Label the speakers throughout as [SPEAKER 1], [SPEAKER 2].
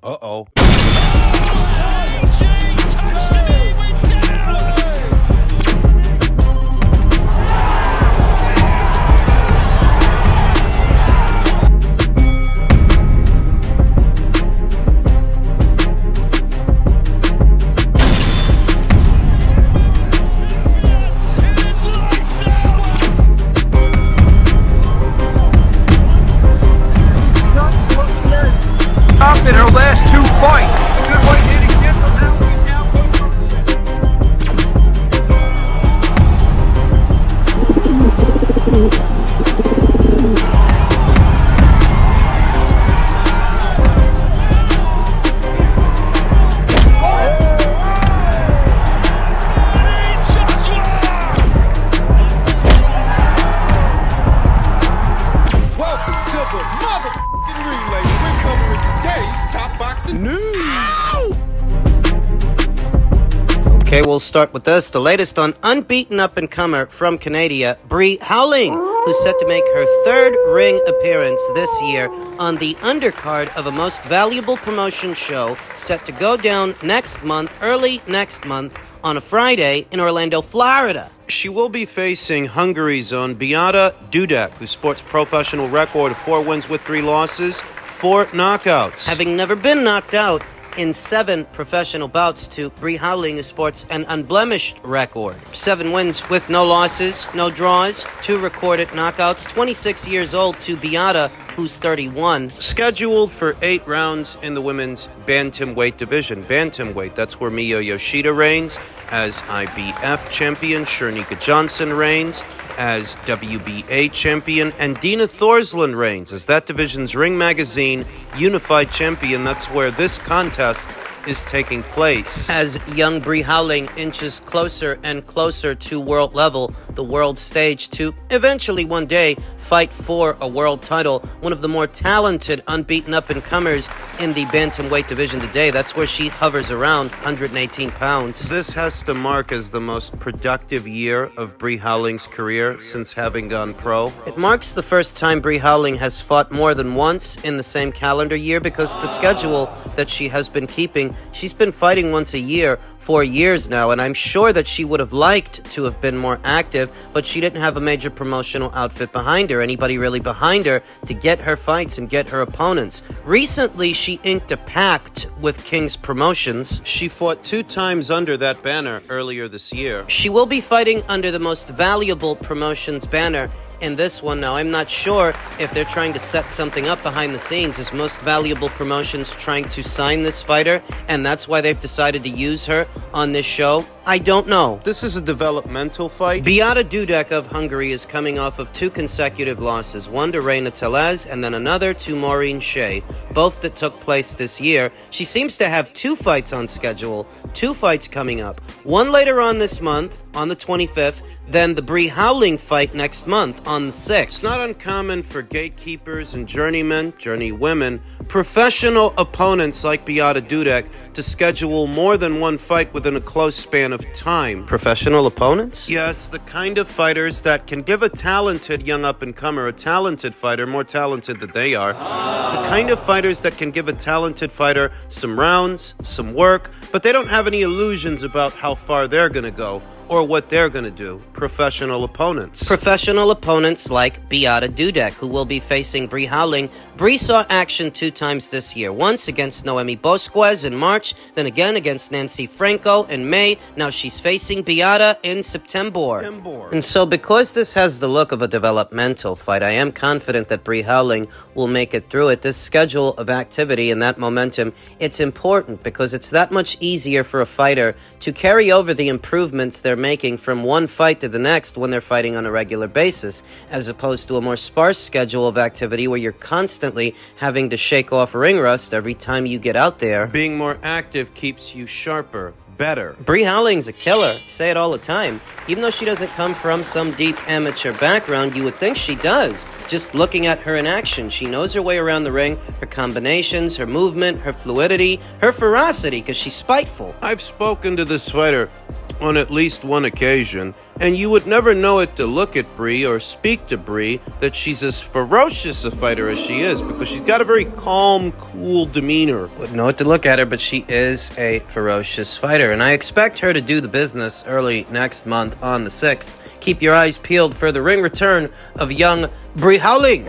[SPEAKER 1] Uh-oh.
[SPEAKER 2] In her last two fights. Good way hitting him from now
[SPEAKER 3] Welcome to the motherfucking relay. We're covering today's top boxing news.
[SPEAKER 4] Okay, we'll start with this. The latest on unbeaten up-and-comer from Canada, Howling, who's set to make her third ring appearance this year on the undercard of a most valuable promotion show set to go down next month, early next month, on a Friday in Orlando, Florida. She will be facing Hungary's own Beata Dudek, who sports a professional record of 4 wins with 3 losses, 4 knockouts. Having never been knocked out in 7 professional bouts to Howling, who sports an unblemished record. 7 wins with no losses, no draws, 2 recorded knockouts, 26 years old to Beata, who's 31. Scheduled for 8 rounds in the women's bantamweight division. Bantamweight, that's where Miyo Yoshida reigns as IBF champion, Shernika Johnson reigns as WBA champion, and Dina Thorsland reigns as that division's Ring Magazine unified champion. That's where this contest is taking place. As young Howling inches closer and closer to world level, the world stage, to eventually one day fight for a world title. One of the more talented, unbeaten up-and-comers in the bantamweight division today. That's where she hovers around, 118 pounds. This has to mark as the most productive year of Howling's career since having gone pro. It marks the first time Howling has fought more than once in the same calendar year, because the schedule that she has been keeping, she's been fighting once a year for years now, and I'm sure that she would have liked to have been more active, but she didn't have a major promotional outfit behind her, anybody really behind her to get her fights and get her opponents. Recently, she inked a pact with King's Promotions. She fought 2 times under that banner earlier this year. She will be fighting under the most valuable promotions banner in this one. Now, I'm not sure if they're trying to set something up behind the scenes. Is Most Valuable Promotions trying to sign this fighter, and that's why they've decided to use her on this show? I don't know. This is a developmental fight. Beata Dudek of Hungary is coming off of 2 consecutive losses, one to Reina Telez and then another to Maureen Shea, both that took place this year. She seems to have 2 fights on schedule, 2 fights coming up. One later on this month, on the 25th, then the Howling fight next month on the 6th. It's not uncommon for gatekeepers and journeywomen, professional opponents like Beata Dudek to schedule more than 1 fight within a close span of time. Professional opponents? Yes, the kind of fighters that can give a talented young up-and-comer, a talented fighter, more talented than they are. The kind of fighters that can give a talented fighter some rounds, some work, but they don't have any illusions about how far they're going to go or what they're going to do. Professional opponents. Professional opponents like Beata Dudek, who will be facing Howling. saw action 2 times this year. Once against Noemi Bosquez in March, then again against Nancy Franco in May. Now she's facing Beata in September. And so because this has the look of a developmental fight, I am confident that Howling will make it through it. This schedule of activity and that momentum, it's important because it's that much easier for a fighter to carry over the improvements they're making from one fight to the next when they're fighting on a regular basis, as opposed to a more sparse schedule of activity where you're constantly having to shake off ring rust every time you get out there. Being more active keeps you sharper, better. Howling's a killer. Say it all the time. Even though she doesn't come from some deep amateur background, you would think she does. Just looking at her in action, she knows her way around the ring, her combinations, her movement, her fluidity, her ferocity, because she's spiteful. I've spoken to this fighter
[SPEAKER 1] on at least one occasion, and you would never know it to look at Bree or speak to Bree that she's as ferocious a fighter as she is, because she's got a very calm, cool demeanor.
[SPEAKER 4] Wouldn't know it to look at her, but she is a ferocious fighter, and I expect her to do the business early next month on the 6th. Keep your eyes peeled for the ring return of young Bree Howling.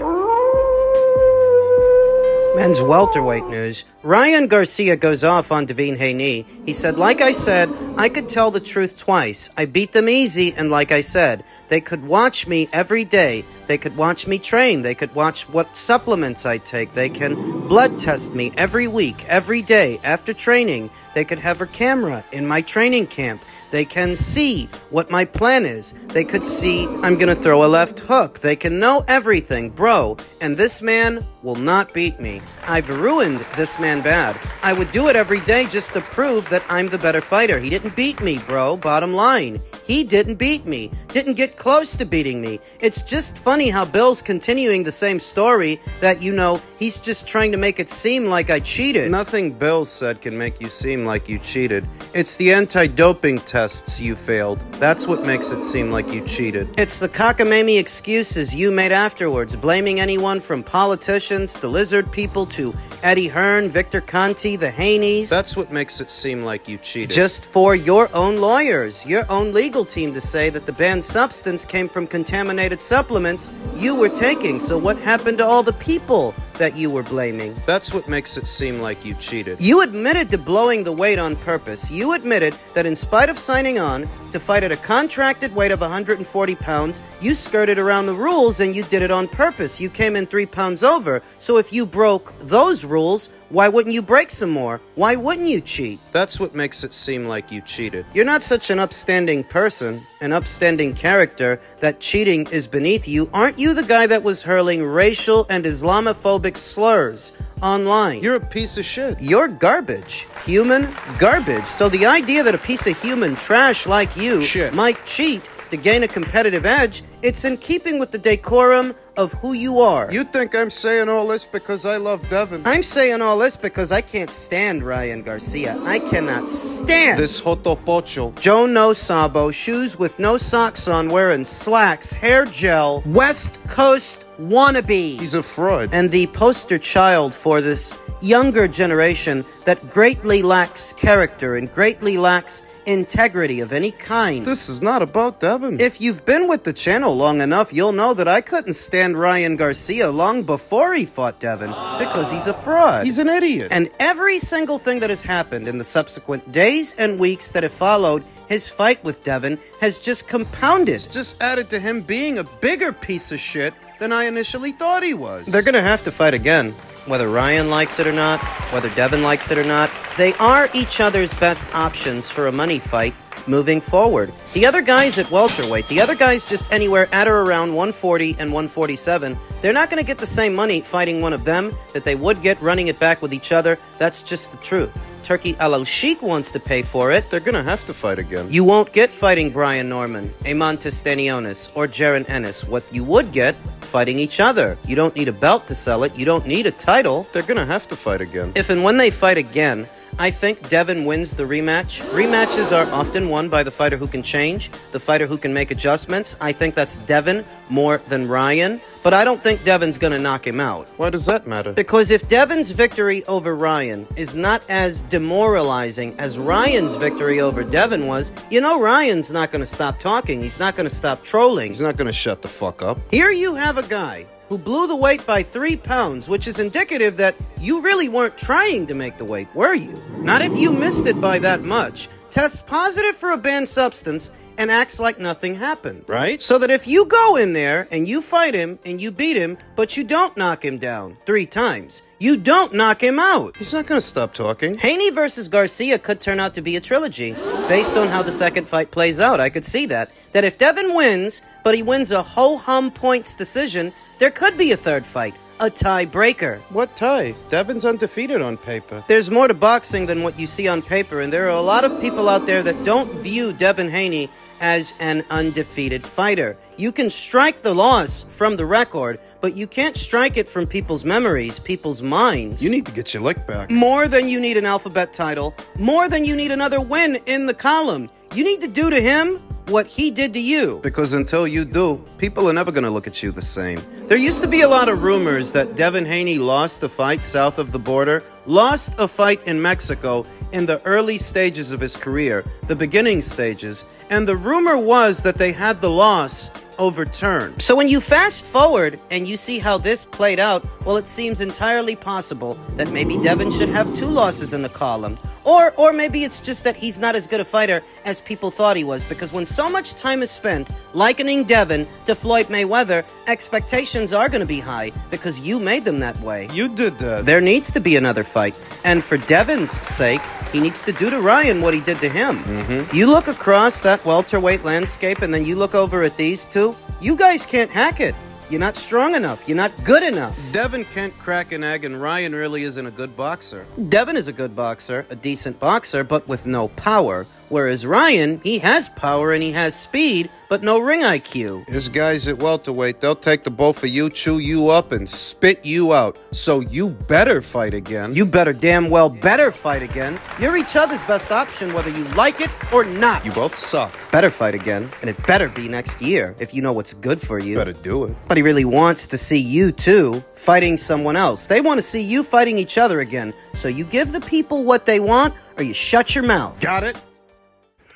[SPEAKER 4] Men's welterweight news. Ryan Garcia goes off on Devin Haney. He said, like I said, I could tell the truth twice. I beat them easy, and like I said, they could watch me every day. They could watch me train. They could watch what supplements I take. They can blood test me every week, every day, after training. They could have a camera in my training camp. They can see what my plan is. They could see I'm gonna throw a left hook. They can know everything, bro. And this man will not beat me. I've ruined this man bad. I would do it every day just to prove that I'm the better fighter. He didn't beat me, bro. Bottom line. He didn't beat me. Didn't get close to beating me. It's just funny how Bill's continuing the same story that, you know, he's just trying to make it seem like I cheated.
[SPEAKER 1] Nothing Bill said can make you seem like you cheated. It's the anti-doping tests you failed. That's what makes it seem like you cheated.
[SPEAKER 4] It's the cockamamie excuses you made afterwards, blaming anyone from politicians to lizard people to Eddie Hearn, Victor Conti, the Haneys.
[SPEAKER 1] That's what makes it seem like you cheated.
[SPEAKER 4] Just for your own lawyers, your own legal team to say that the banned substance came from contaminated supplements you were taking. So what happened to all the people that you were blaming?
[SPEAKER 1] That's what makes it seem like you cheated.
[SPEAKER 4] You admitted to blowing the weight on purpose. You admitted that in spite of signing on to fight at a contracted weight of 140 pounds, you skirted around the rules and you did it on purpose. You came in 3 pounds over. So if you broke those rules, why wouldn't you break some more? Why wouldn't you cheat?
[SPEAKER 1] That's what makes it seem like you cheated.
[SPEAKER 4] You're not such an upstanding person, an upstanding character, that cheating is beneath you. Aren't you the guy that was hurling racial and Islamophobic slurs online?
[SPEAKER 1] You're a piece of shit.
[SPEAKER 4] You're garbage. Human garbage. So the idea that a piece of human trash like you might cheat to gain a competitive edge, it's in keeping with the decorum of who you are.
[SPEAKER 1] You think I'm saying all this because I love Devin?
[SPEAKER 4] I'm saying all this because I can't stand Ryan Garcia. I cannot stand
[SPEAKER 1] this Jotopocho.
[SPEAKER 4] Joe No Sabo, shoes with no socks on, wearing slacks, hair gel, West Coast wannabe.
[SPEAKER 1] He's a fraud.
[SPEAKER 4] And the poster child for this younger generation that greatly lacks character and greatly lacks integrity of any kind.
[SPEAKER 1] This is not about Devin.
[SPEAKER 4] If you've been with the channel long enough, you'll know that I couldn't stand Ryan Garcia long before he fought Devin because he's a fraud.
[SPEAKER 1] He's an idiot.
[SPEAKER 4] And every single thing that has happened in the subsequent days and weeks that have followed his fight with Devin has just compounded.
[SPEAKER 1] It's just added to him being a bigger piece of shit than I initially thought he was.
[SPEAKER 4] They're gonna have to fight again. Whether Ryan likes it or not, whether Devin likes it or not, they are each other's best options for a money fight moving forward. The other guys at welterweight, the other guys just anywhere at or around 140 and 147, they're not going to get the same money fighting one of them that they would get running it back with each other. That's just the truth. Turkey Al Sheikh wants to pay for it.
[SPEAKER 1] They're gonna have to fight again.
[SPEAKER 4] You won't get fighting Brian Norman, Eman Testanionis, or Jaron Ennis. What you would get, fighting each other. You don't need a belt to sell it. You don't need a title.
[SPEAKER 1] They're gonna have to fight again.
[SPEAKER 4] If and when they fight again, I think Devin wins the rematch. Rematches are often won by the fighter who can change, the fighter who can make adjustments. I think that's Devin more than Ryan, but I don't think Devin's going to knock him out.
[SPEAKER 1] Why does that matter?
[SPEAKER 4] Because if Devin's victory over Ryan is not as demoralizing as Ryan's victory over Devin was, you know Ryan's not going to stop talking. He's not going to stop trolling.
[SPEAKER 1] He's not going to shut the fuck up.
[SPEAKER 4] Here you have a guy who blew the weight by 3 pounds, which is indicative that you really weren't trying to make the weight, were you? Not if you missed it by that much. Tests positive for a banned substance and acts like nothing happened.
[SPEAKER 1] Right?
[SPEAKER 4] So that if you go in there and you fight him and you beat him, but you don't knock him down 3 times, you don't knock him out.
[SPEAKER 1] He's not going to stop talking.
[SPEAKER 4] Haney versus Garcia could turn out to be a trilogy. Based on how the second fight plays out, I could see that. That if Devin wins, but he wins a ho-hum points decision, there could be a third fight. A tiebreaker.
[SPEAKER 1] What tie? Devin's undefeated on paper.
[SPEAKER 4] There's more to boxing than what you see on paper, and there are a lot of people out there that don't view Devin Haney as an undefeated fighter. You can strike the loss from the record, but you can't strike it from people's memories, people's minds.
[SPEAKER 1] You need to get your lick back.
[SPEAKER 4] More than you need an alphabet title, more than you need another win in the column. You need to do to him what he did to you.
[SPEAKER 1] Because until you do, people are never going to look at you the same. There used to be a lot of rumors that Devin Haney lost a fight south of the border, lost a fight in Mexico in the early stages of his career, the beginning stages, and the rumor was that they had the loss overturned.
[SPEAKER 4] So when you fast forward and you see how this played out, well, it seems entirely possible that maybe Devin should have 2 losses in the column. Or maybe it's just that he's not as good a fighter as people thought he was, because when so much time is spent likening Devin to Floyd Mayweather, expectations are going to be high because you made them that way.
[SPEAKER 1] You did that.
[SPEAKER 4] There needs to be another fight. And for Devin's sake, he needs to do to Ryan what he did to him. You look across that welterweight landscape and then you look over at these two, you guys can't hack it. You're not strong enough. You're not good enough.
[SPEAKER 1] Devin can't crack an egg, and Ryan really isn't a good boxer.
[SPEAKER 4] Devin is a good boxer, a decent boxer, but with no power. Whereas Ryan, he has power and he has speed, but no ring IQ.
[SPEAKER 1] His guys at welterweight, they'll take the both of you, chew you up, and spit you out. So you better fight again.
[SPEAKER 4] You better damn well better fight again. You're each other's best option whether you like it or not.
[SPEAKER 1] You both suck.
[SPEAKER 4] Better fight again, and it better be next year if you know what's good for you.
[SPEAKER 1] Better do it.
[SPEAKER 4] But he really wants to see you two fighting someone else. They want to see you fighting each other again. So you give the people what they want, or you shut your mouth.
[SPEAKER 1] Got it?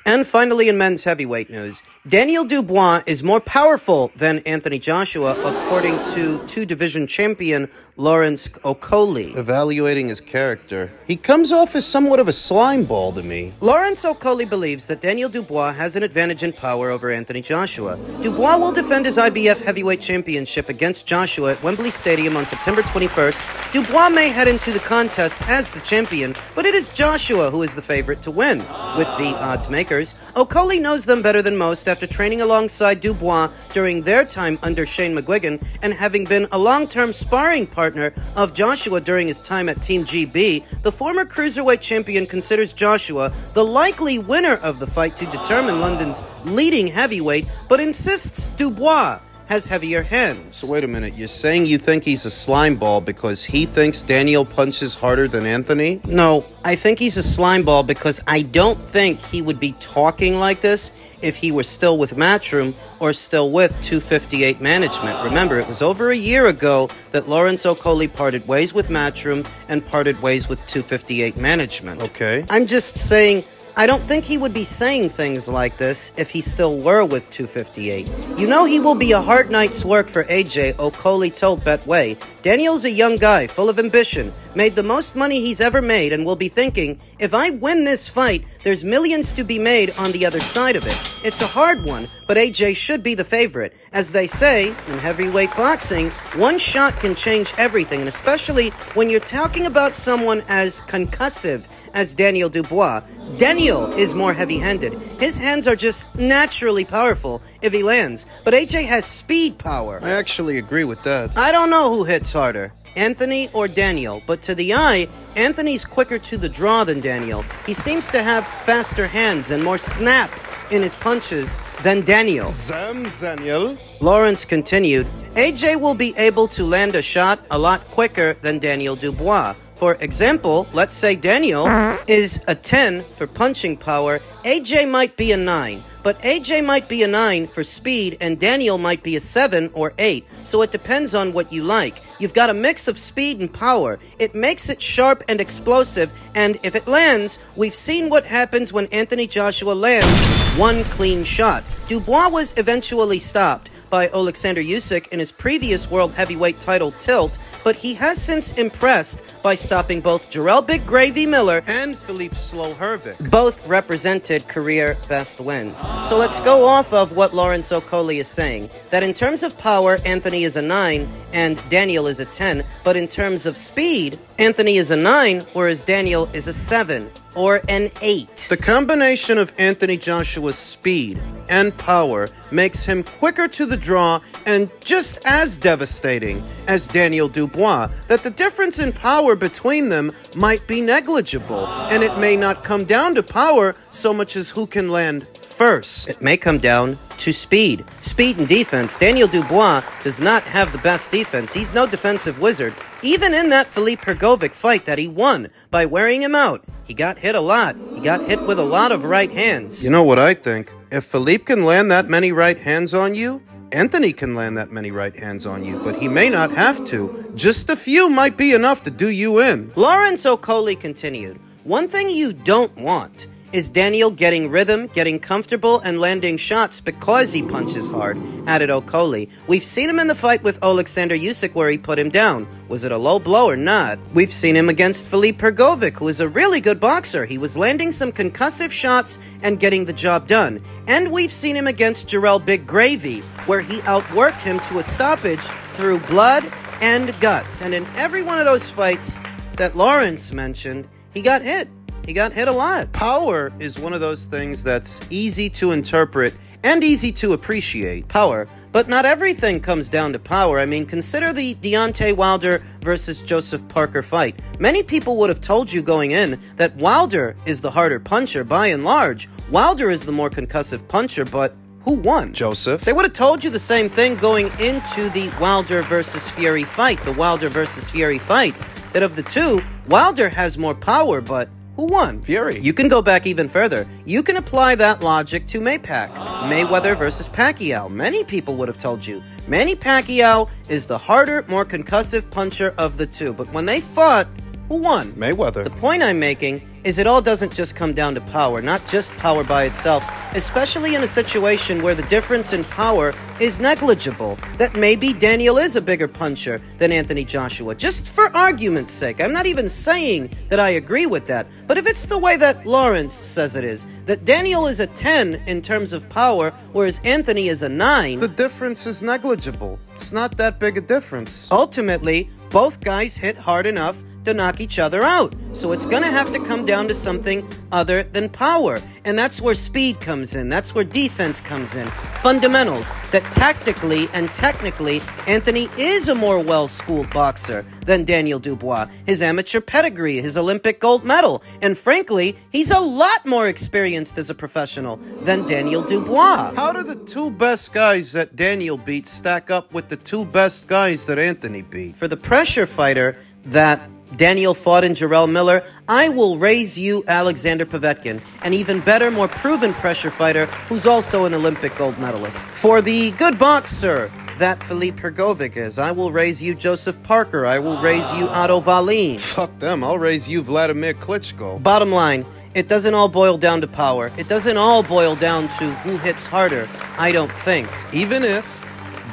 [SPEAKER 4] And finally, in men's heavyweight news, Daniel Dubois is more powerful than Anthony Joshua, according to 2-division champion Lawrence Okolie.
[SPEAKER 1] Evaluating his character, he comes off as somewhat of a slime ball to me.
[SPEAKER 4] Lawrence Okolie believes that Daniel Dubois has an advantage in power over Anthony Joshua. Dubois will defend his IBF heavyweight championship against Joshua at Wembley Stadium on September 21st. Dubois may head into the contest as the champion, but it is Joshua who is the favorite to win. With the odds makers, Okolie knows them better than most after training alongside Dubois during their time under Shane McGuigan and having been a long-term sparring partner of Joshua during his time at Team GB. The former cruiserweight champion considers Joshua the likely winner of the fight to determine London's leading heavyweight, but insists Dubois has heavier hands.
[SPEAKER 1] So wait a minute, you're saying you think he's a slime ball because he thinks Daniel punches harder than Anthony?
[SPEAKER 4] No, I think he's a slime ball because I don't think he would be talking like this if he were still with Matchroom or still with 258 management. Remember, it was over a year ago that Lawrence Okolie parted ways with Matchroom and parted ways with 258 management.
[SPEAKER 1] Okay.
[SPEAKER 4] I'm just saying, I don't think he would be saying things like this if he still were with 258. You know he will be a hard night's work for AJ, Okolie told Betway. Daniel's a young guy, full of ambition, made the most money he's ever made, and will be thinking, if I win this fight, there's millions to be made on the other side of it. It's a hard one, but AJ should be the favorite. As they say, in heavyweight boxing, one shot can change everything, and especially when you're talking about someone as concussive as Daniel Dubois. Daniel is more heavy-handed. His hands are just naturally powerful if he lands, but AJ has speed power.
[SPEAKER 1] I actually agree with that.
[SPEAKER 4] I don't know who hits harder, Anthony or Daniel, but to the eye, Anthony's quicker to the draw than Daniel. He seems to have faster hands and more snap in his punches than Daniel.
[SPEAKER 1] Daniel.
[SPEAKER 4] Lawrence continued, AJ will be able to land a shot a lot quicker than Daniel Dubois. For example, let's say Daniel is a 10 for punching power, AJ might be a 9, but AJ might be a 9 for speed and Daniel might be a 7 or 8, so it depends on what you like. You've got a mix of speed and power. It makes it sharp and explosive, and if it lands, we've seen what happens when Anthony Joshua lands one clean shot. Dubois was eventually stopped by Alexander Usyk in his previous world heavyweight title tilt, but he has since impressed by stopping both Jarrell Big Gravy Miller
[SPEAKER 1] And Philippe Slow Hervik.
[SPEAKER 4] both represented career best wins. So let's go off of what Lawrence Okolie is saying, that in terms of power, Anthony is a 9 and Daniel is a 10, but in terms of speed, Anthony is a 9, whereas Daniel is a 7 or an 8.
[SPEAKER 1] The combination of Anthony Joshua's speed and power makes him quicker to the draw and just as devastating as Daniel Dubois, that the difference in power between them might be negligible, and it may not come down to power so much as who can land first.
[SPEAKER 4] It may come down to speed. Speed and defense. Daniel Dubois does not have the best defense. He's no defensive wizard. Even in that Filip Hrgovic fight that he won by wearing him out, He got hit a lot. He got hit with a lot of right hands.
[SPEAKER 1] You know what I think? If Philippe can land that many right hands on you, Anthony can land that many right hands on you, but he may not have to. Just a few might be enough to do you in.
[SPEAKER 4] Lawrence Okolie continued, one thing you don't want is Daniel getting rhythm, getting comfortable, and landing shots because he punches hard, added Okolie. We've seen him in the fight with Alexander Usyk where he put him down. Was it a low blow or not? We've seen him against Filip Hrgovic, who is a really good boxer. He was landing some concussive shots and getting the job done. And we've seen him against Jarrell Big Gravy, where he outworked him to a stoppage through blood and guts. And in every one of those fights that Lawrence mentioned, he got hit. He got hit a lot.
[SPEAKER 1] Power is one of those things that's easy to interpret and easy to appreciate.
[SPEAKER 4] Power. But not everything comes down to power. I mean, consider the Deontay Wilder versus Joseph Parker fight. Many people would have told you going in that Wilder is the harder puncher by and large. Wilder is the more concussive puncher, but who won?
[SPEAKER 1] Joseph.
[SPEAKER 4] They would have told you the same thing going into the Wilder versus Fury fight, the Wilder versus Fury fights, that of the two, Wilder has more power, but who won?
[SPEAKER 1] Fury.
[SPEAKER 4] You can go back even further. You can apply that logic to Mayweather versus Pacquiao. Many people would have told you Manny Pacquiao is the harder, more concussive puncher of the two. But when they fought, who won?
[SPEAKER 1] Mayweather.
[SPEAKER 4] The point I'm making is it all doesn't just come down to power, not just power by itself, especially in a situation where the difference in power is negligible, that maybe Daniel is a bigger puncher than Anthony Joshua, just for argument's sake. I'm not even saying that I agree with that, but if it's the way that Lawrence says it is, that Daniel is a 10 in terms of power, whereas Anthony is a 9...
[SPEAKER 1] The difference is negligible. It's not that big a difference.
[SPEAKER 4] Ultimately, both guys hit hard enough to knock each other out. So it's gonna have to come down to something other than power. And that's where speed comes in. That's where defense comes in. Fundamentals. That tactically and technically, Anthony is a more well-schooled boxer than Daniel Dubois. His amateur pedigree, his Olympic gold medal. And frankly, he's a lot more experienced as a professional than Daniel Dubois.
[SPEAKER 1] How do the two best guys that Daniel beat stack up with the two best guys that Anthony beat?
[SPEAKER 4] For the pressure fighter that Daniel fought in Jarrell Miller, I will raise you Alexander Povetkin, an even better, more proven pressure fighter who's also an Olympic gold medalist. For the good boxer that Filip Hrgovic is, I will raise you Joseph Parker, I will raise you Otto Wallin.
[SPEAKER 1] Fuck them, I'll raise you Vladimir Klitschko.
[SPEAKER 4] Bottom line, it doesn't all boil down to power. It doesn't all boil down to who hits harder, I don't think.
[SPEAKER 1] Even if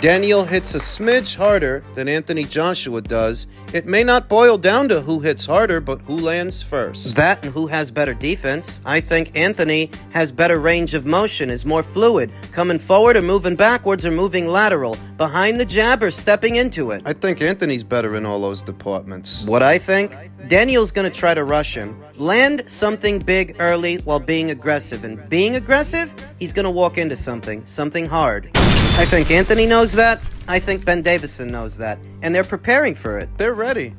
[SPEAKER 1] Daniel hits a smidge harder than Anthony Joshua does, it may not boil down to who hits harder, but who lands first.
[SPEAKER 4] That and who has better defense. I think Anthony has better range of motion, is more fluid, coming forward or moving backwards or moving lateral, behind the jab or stepping into it.
[SPEAKER 1] I think Anthony's better in all those departments.
[SPEAKER 4] What I think? Daniel's gonna try to rush him, land something big early while being aggressive, and being aggressive, he's gonna walk into something hard. I think Anthony knows that. I think Ben Davison knows that. And they're preparing for it.
[SPEAKER 1] They're ready.